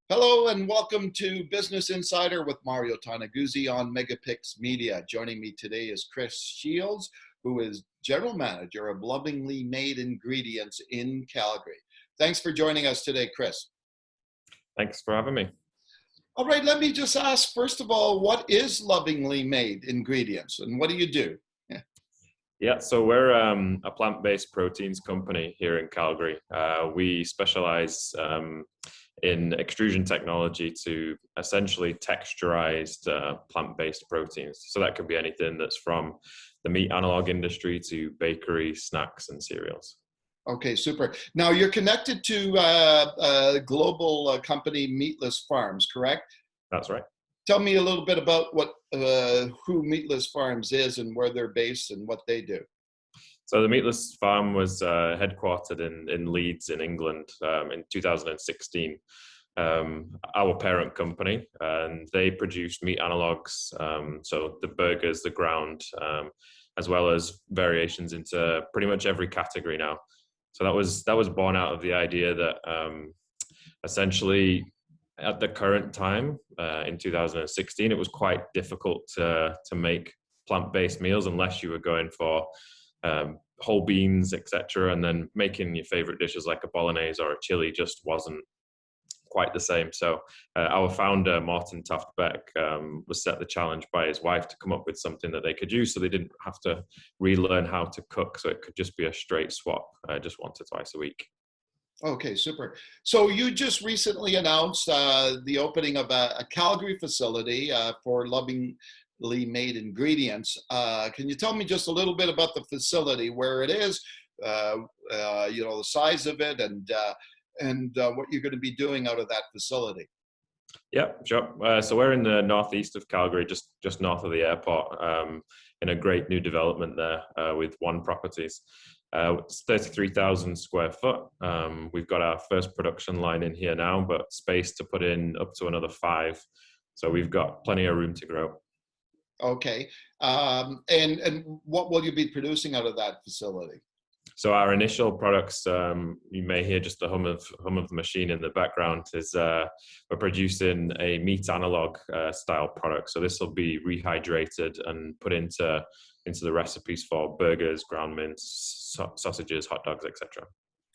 Hello and welcome to Business Insider with Mario Toneguzzi on Megapix Media. Joining me today is Chris Shields, who is General Manager of Lovingly Made Ingredients in Calgary. Thanks for joining us today, Chris. Thanks for having me. All right, let me just ask, first of all, what is Lovingly Made Ingredients and what do you do? Yeah, so we're a plant-based proteins company here in Calgary. We specialize in extrusion technology to essentially texturized plant-based proteins. So that could be anything that's from the meat analog industry to bakery, snacks, and cereals. Okay, super. Now you're connected to a global company, Meatless Farms, correct? That's right. Tell me a little bit about who Meatless Farms is and where they're based and what they do. So the Meatless Farm was headquartered in Leeds in England in 2016. Our parent company, and they produce meat analogs, so the burgers, the ground, as well as variations into pretty much every category now. So that was born out of the idea that essentially at the current time in 2016, it was quite difficult to make plant-based meals unless you were going for whole beans, etc. And then making your favorite dishes like a bolognese or a chili just wasn't quite the same. So our founder, Martin Taft-Beck, was set the challenge by his wife to come up with something that they could use so they didn't have to relearn how to cook. So it could just be a straight swap, just once or twice a week. Okay, super. So you just recently announced the opening of a Calgary facility for Lovingly Made Ingredients. Can you tell me just a little bit about the facility, where it is, the size of it, and what you're going to be doing out of that facility? Yeah, sure. So we're in the northeast of Calgary, just north of the airport, in a great new development there with One Properties. It's 33,000 square foot. We've got our first production line in here now, but space to put in up to another 5. So we've got plenty of room to grow. Okay. And what will you be producing out of that facility? So our initial products, you may hear just the hum of the machine in the background, is we're producing a meat analog style product. So this will be rehydrated and put into the recipes for burgers, ground mince, sausages, hot dogs, etc.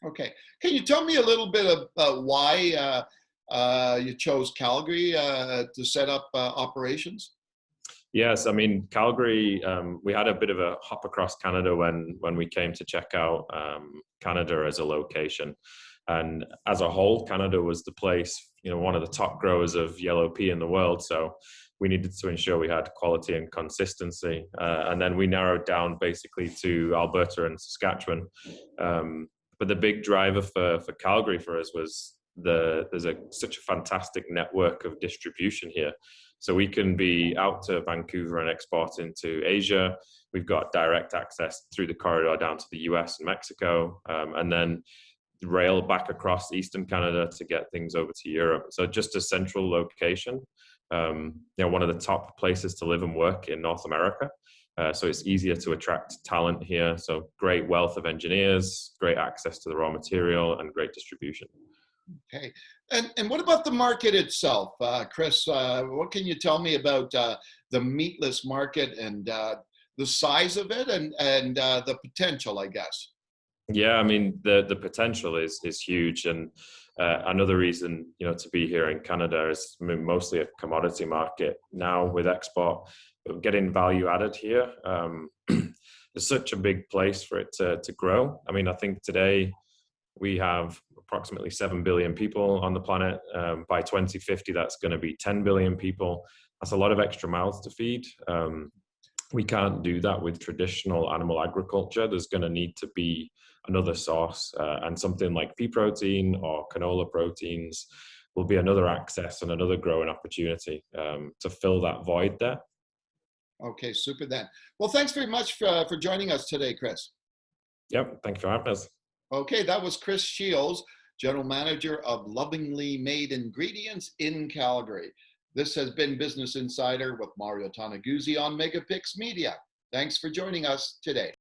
Okay. Can you tell me a little bit about why you chose Calgary to set up operations? Yes, I mean, Calgary, we had a bit of a hop across Canada when we came to check out Canada as a location. And as a whole, Canada was the place, one of the top growers of yellow pea in the world. So we needed to ensure we had quality and consistency. And then we narrowed down basically to Alberta and Saskatchewan. But the big driver for Calgary for us was there's such a fantastic network of distribution here. So we can be out to Vancouver and export into Asia. We've got direct access through the corridor down to the US and Mexico, and then rail back across Eastern Canada to get things over to Europe. So just a central location, one of the top places to live and work in North America. So it's easier to attract talent here. So great wealth of engineers, great access to the raw material, and great distribution. Okay. And what about the market itself, Chris? What can you tell me about the meatless market and the size of it and the potential, I guess? Yeah, I mean, the potential is huge. And another reason, to be here in Canada is, I mean, mostly a commodity market. Now with export, getting value added here, there's such a big place for it to grow. I mean, I think today we have approximately 7 billion people on the planet. By 2050, that's going to be 10 billion people. That's a lot of extra mouths to feed. We can't do that with traditional animal agriculture. There's going to need to be another source, and something like pea protein or canola proteins will be another access and another growing opportunity to fill that void there. Okay, super then. Well, thanks very much for joining us today, Chris. Yep, thank you for having us. Okay, that was Chris Shields, General Manager of Lovingly Made Ingredients in Calgary. This has been Business Insider with Mario Toneguzzi on Megapix Media. Thanks for joining us today.